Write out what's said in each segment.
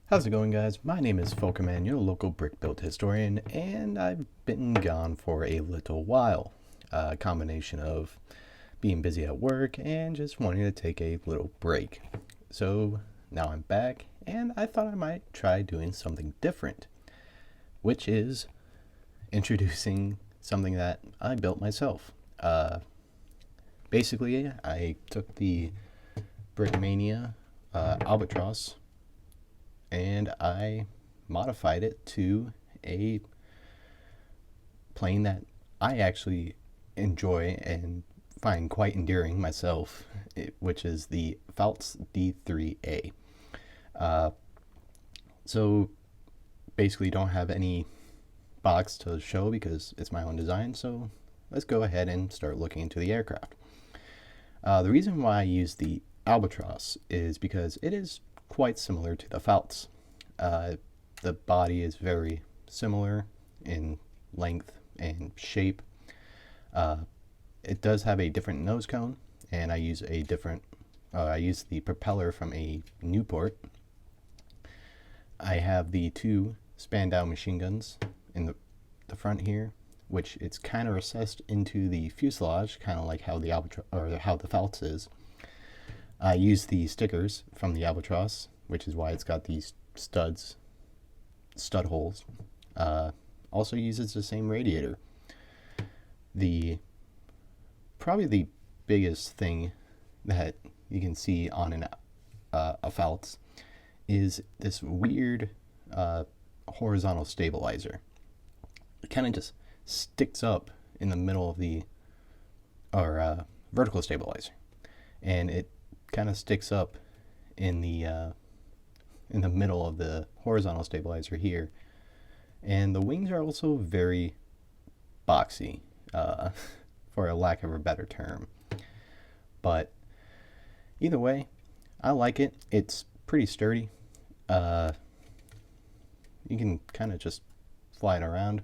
How's it going, guys? My name is Folkerman, your local brick build historian, and I've been gone for a little while. A combination of being busy at work and just wanting to take a little break. So now I'm back, and I thought I might try doing something different, which is introducing something that I built myself. Basically, I took the Brickmania Albatros and I modified it to a plane that I actually enjoy and find quite endearing myself, which is the Pfaltz D.III.A. So basically don't have any box to show because it's my own design, so let's go ahead and start looking into the aircraft. The reason why I use the Albatros is because it is quite similar to the Pfalz. The body is very similar in length and shape. It does have a different nose cone, and I use the propeller from a Newport. I have the two Spandau machine guns in the front here, which it's kind of recessed into the fuselage, kind of like how the Pfalz is. I use the stickers from the Albatros, which is why it's got these stud holes. Also uses the same radiator. Probably the biggest thing that you can see on a Pfalz is this weird horizontal stabilizer. It kind of just sticks up in the middle of vertical stabilizer, and it kind of sticks up in the middle of the horizontal stabilizer here. And the wings are also very boxy, for a lack of a better term. But either way, I like it. It's pretty sturdy. You can kind of just fly it around.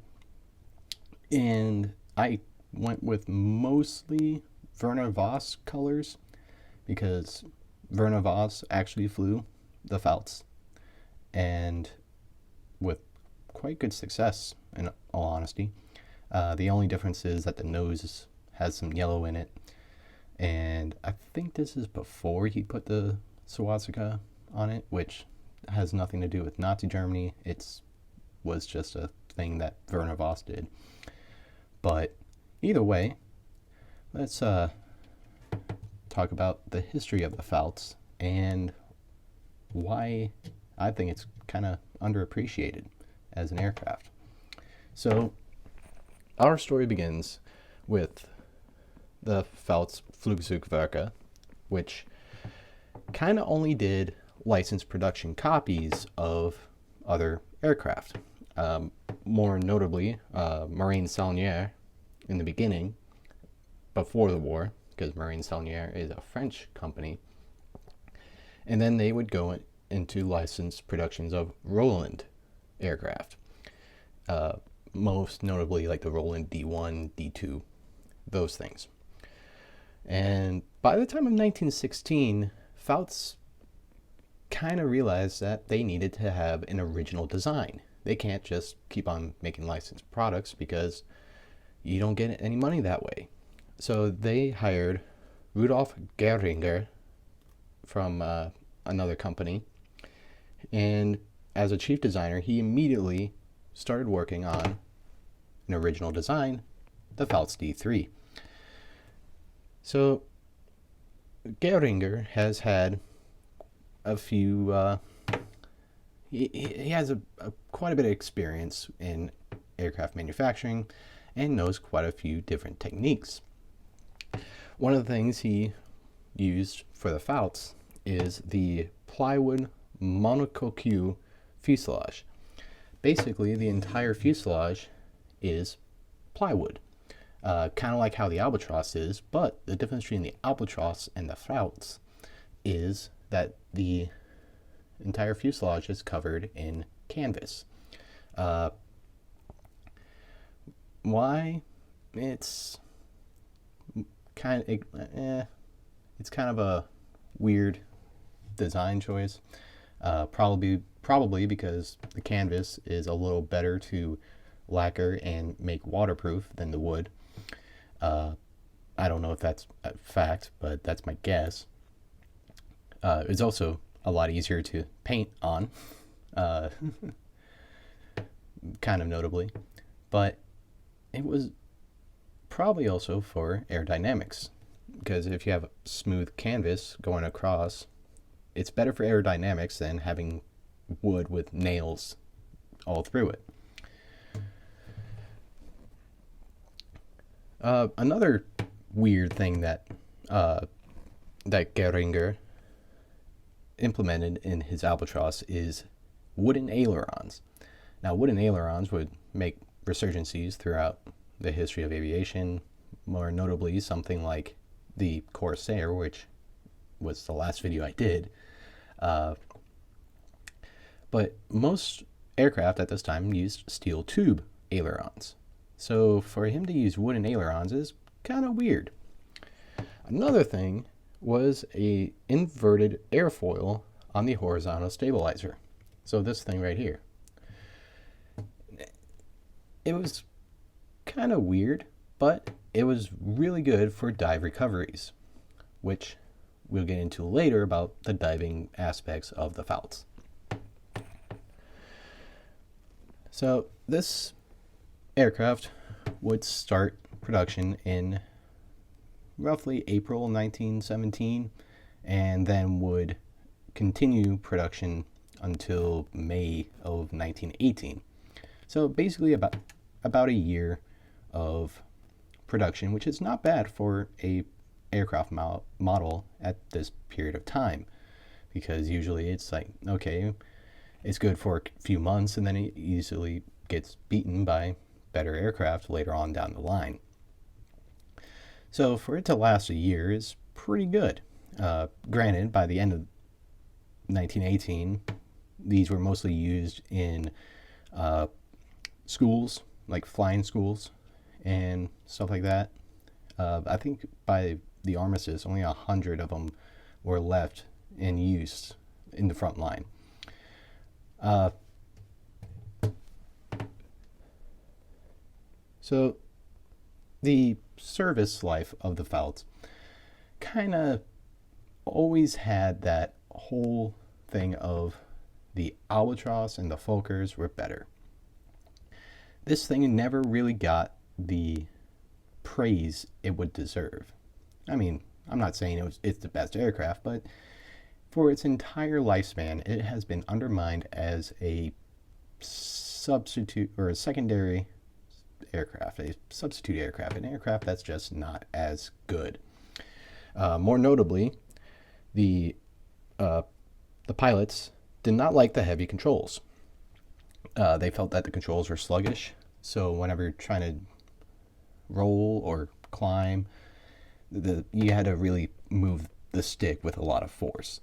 And I went with mostly Werner Voss colors, because Werner Voss actually flew the Pfalz, and with quite good success, in all honesty. The only difference is that the nose has some yellow in it, and I think this is before he put the swastika on it, which has nothing to do with Nazi Germany. It was just a thing that Werner Voss did. But either way, let's talk about the history of the Pfalz and why I think it's kind of underappreciated as an aircraft. So our story begins with the Pfalz Flugzeugwerke, which kind of only did licensed production copies of other aircraft. More notably, Marine Saulnier in the beginning, before the war, because Marine Saulnier is a French company. And then they would go into licensed productions of Roland aircraft. Most notably like the Roland D1, D2, those things. And by the time of 1916, Pfalz kind of realized that they needed to have an original design. They can't just keep on making licensed products because you don't get any money that way. So they hired Rudolf Gehringer from another company, and as a chief designer, he immediately started working on an original design, the Pfalz D.III. So Gehringer has had a few, he has quite a bit of experience in aircraft manufacturing and knows quite a few different techniques. One of the things he used for the Pfalz is the plywood monocoque fuselage. Basically, the entire fuselage is plywood, kind of like how the Albatros is, but the difference between the Albatros and the Pfalz is that the entire fuselage is covered in canvas. Why? It's kind of a weird design choice. Probably because the canvas is a little better to lacquer and make waterproof than the wood. I don't know if that's a fact, but that's my guess. It's also a lot easier to paint on, uh, kind of notably. But it was probably also for aerodynamics, because if you have a smooth canvas going across, it's better for aerodynamics than having wood with nails all through it. Another weird thing that Geringer implemented in his Albatross is wooden ailerons. Now, wooden ailerons would make resurgencies throughout the history of aviation, more notably something like the Corsair, which was the last video I did. But most aircraft at this time used steel tube ailerons. So for him to use wooden ailerons is kind of weird. Another thing was a inverted airfoil on the horizontal stabilizer. So this thing right here. It was kind of weird, but it was really good for dive recoveries, which we'll get into later about the diving aspects of the Pfalz. So this aircraft would start production in roughly April 1917 and then would continue production until May of 1918. So basically about a year of production, which is not bad for a aircraft model at this period of time, because usually it's like, okay, it's good for a few months and then it easily gets beaten by better aircraft later on down the line. So for it to last a year is pretty good. Granted, by the end of 1918, these were mostly used in schools, like flying schools and stuff like that. I think by the armistice, only 100 of them were left in use in the front line. So the service life of the Pfalz kind of always had that whole thing of the Albatross and the Fokkers were better. This thing never really got the praise it would deserve. I mean, I'm not saying it's the best aircraft, but for its entire lifespan, it has been undermined as a substitute or a secondary aircraft, a substitute aircraft, an aircraft that's just not as good. More notably, the pilots did not like the heavy controls. They felt that the controls were sluggish, so whenever you're trying to roll or climb, you had to really move the stick with a lot of force.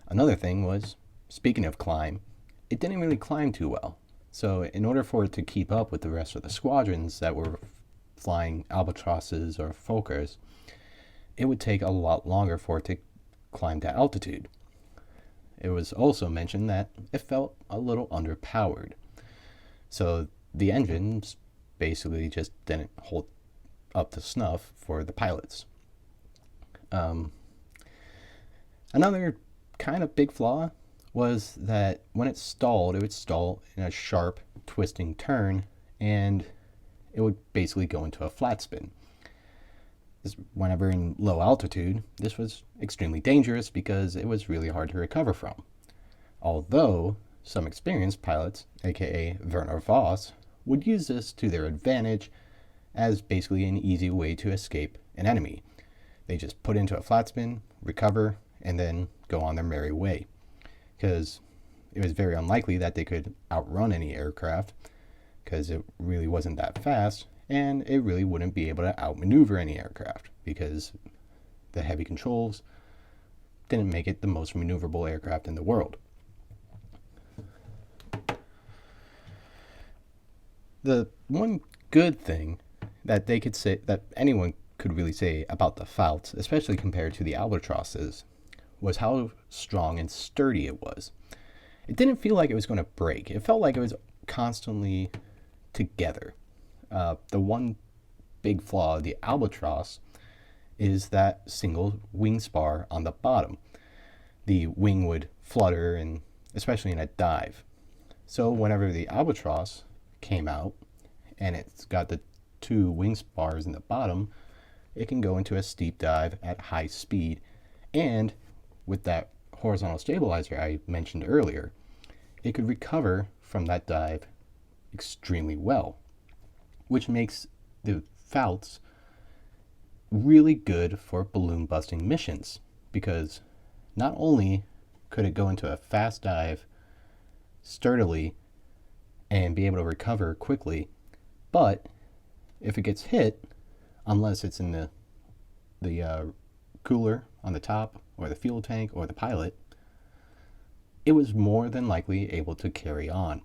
Another thing was, speaking of climb, it didn't really climb too well. So in order for it to keep up with the rest of the squadrons that were flying Albatrosses or Fokkers, it would take a lot longer for it to climb to altitude. It was also mentioned that it felt a little underpowered. So the engines basically just didn't hold up to snuff for the pilots. Another kind of big flaw was that when it stalled, it would stall in a sharp, twisting turn, and it would basically go into a flat spin. Whenever in low altitude, this was extremely dangerous because it was really hard to recover from. Although some experienced pilots, aka Werner Voss, would use this to their advantage as basically an easy way to escape an enemy. They just put into a flat spin, recover, and then go on their merry way, because it was very unlikely that they could outrun any aircraft because it really wasn't that fast, and it really wouldn't be able to outmaneuver any aircraft because the heavy controls didn't make it the most maneuverable aircraft in the world. The one good thing that they could say, that anyone could really say about the Pfalz, especially compared to the Albatrosses, was how strong and sturdy it was. it didn't feel like it was going to break. It felt like it was constantly together. The one big flaw of the Albatros is that single wing spar on the bottom. The wing would flutter, and especially in a dive. So whenever the Albatros came out and it's got the two wing spars in the bottom, it can go into a steep dive at high speed. And with that horizontal stabilizer I mentioned earlier, it could recover from that dive extremely well, which makes the Pfalz really good for balloon busting missions, because not only could it go into a fast dive sturdily and be able to recover quickly, but if it gets hit, unless it's in the cooler on the top or the fuel tank or the pilot, it was more than likely able to carry on,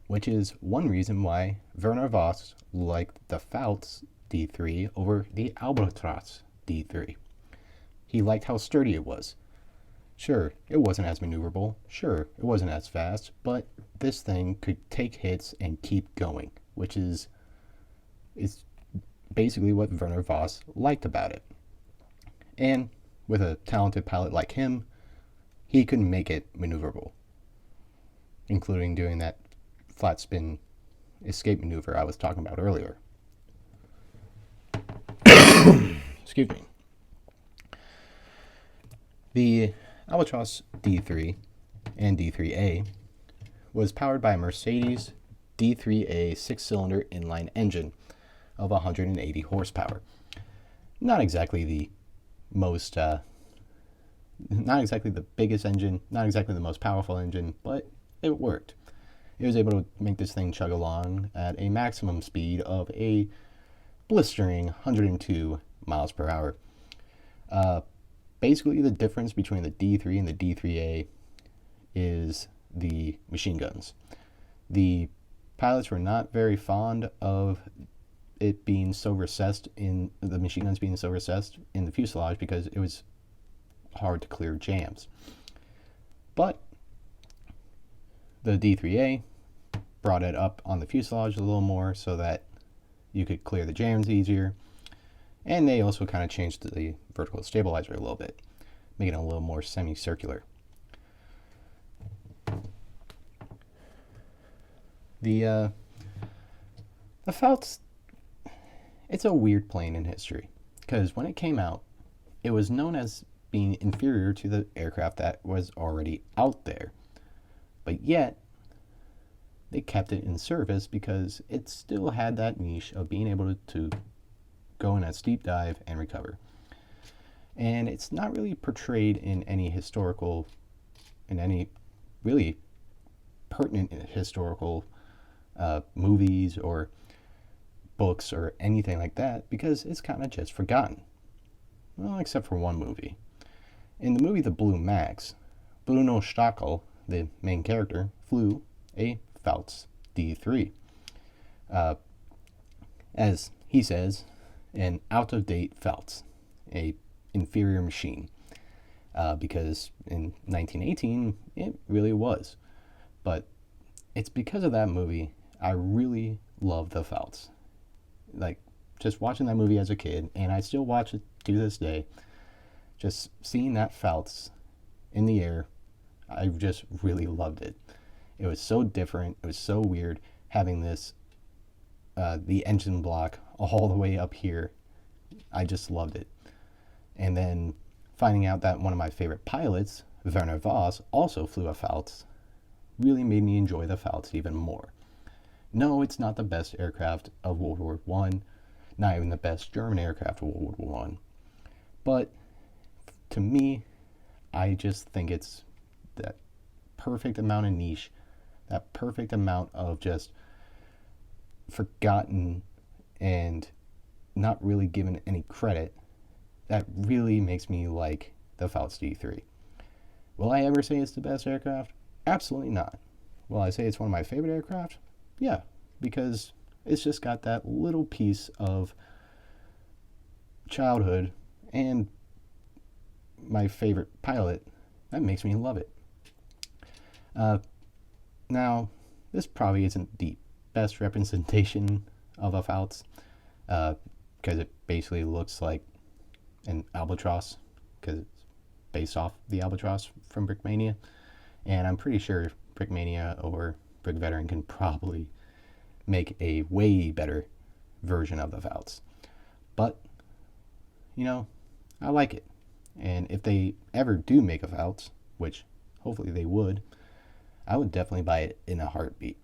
which is one reason why Werner Voss liked the Pfalz D.III over the Albatros D.III. He liked how sturdy it was. Sure, it wasn't as maneuverable. Sure, it wasn't as fast, but this thing could take hits and keep going, which is basically what Werner Voss liked about it. And with a talented pilot like him, he could make it maneuverable, including doing that flat spin escape maneuver I was talking about earlier. Excuse me. The Albatros D.III and D.III.A was powered by a Mercedes D.III.A 6-cylinder inline engine of 180 horsepower. Not exactly the most, not exactly the biggest engine, not exactly the most powerful engine, but it worked. It was able to make this thing chug along at a maximum speed of a blistering 102 miles per hour. Basically, the difference between the D.III and the D.III.A is the machine guns. The pilots were not very fond of it being so recessed in the machine guns being so recessed in the fuselage, because it was hard to clear jams. But the D.III.A brought it up on the fuselage a little more so that you could clear the jams easier. And they also kind of changed the vertical stabilizer a little bit, making it a little more semicircular. The Pfalz, it's a weird plane in history, because when it came out, it was known as being inferior to the aircraft that was already out there. But yet, they kept it in service because it still had that niche of being able to go in a steep dive and recover. And it's not really portrayed in any really pertinent historical movies or books or anything like that, because it's kind of just forgotten. Well, except for one movie. In the movie The Blue Max, Bruno Stackel, the main character, flew a Pfalz D.III. As he says, an out-of-date Pfalz, a inferior machine, because in 1918 it really was. But it's because of that movie I really love the Pfalz. Like, just watching that movie as a kid, and I still watch it to this day, just seeing that Pfalz in the air, I just really loved it. It was so different, it was so weird, having this, the engine block all the way up here. I just loved it. And then finding out that one of my favorite pilots, Werner Voss, also flew a Pfalz, really made me enjoy the Pfalz even more. No, it's not the best aircraft of World War I, not even the best German aircraft of World War I. But to me, I just think it's that perfect amount of niche, that perfect amount of just forgotten and not really given any credit, that really makes me like the Pfalz D.III. Will I ever say it's the best aircraft? Absolutely not. Will I say it's one of my favorite aircraft? Yeah, because it's just got that little piece of childhood and my favorite pilot that makes me love it. Now, this probably isn't the best representation of a Pfalz, because it basically looks like an albatross, because it's based off the albatross from Brickmania, and I'm pretty sure Brickmania or Brick Veteran can probably make a way better version of the Pfalz. But, you know, I like it. And if they ever do make a Pfalz, which hopefully they would, I would definitely buy it in a heartbeat.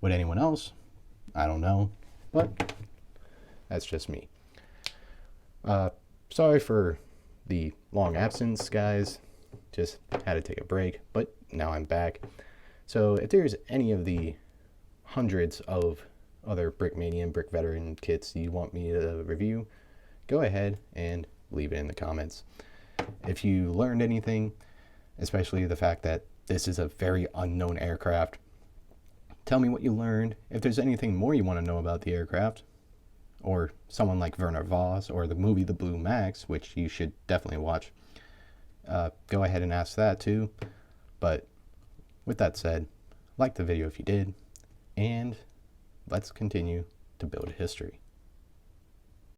Would anyone else? I don't know, but that's just me. Sorry for the long absence, guys. Just had to take a break, but now I'm back. So if there's any of the hundreds of other Brickmania and Brick Veteran kits you want me to review, go ahead and leave it in the comments. If you learned anything, especially the fact that this is a very unknown aircraft, tell me what you learned. If there's anything more you want to know about the aircraft, or someone like Werner Voss, or the movie The Blue Max, which you should definitely watch, go ahead and ask that too. But with that said, like the video if you did, and let's continue to build history.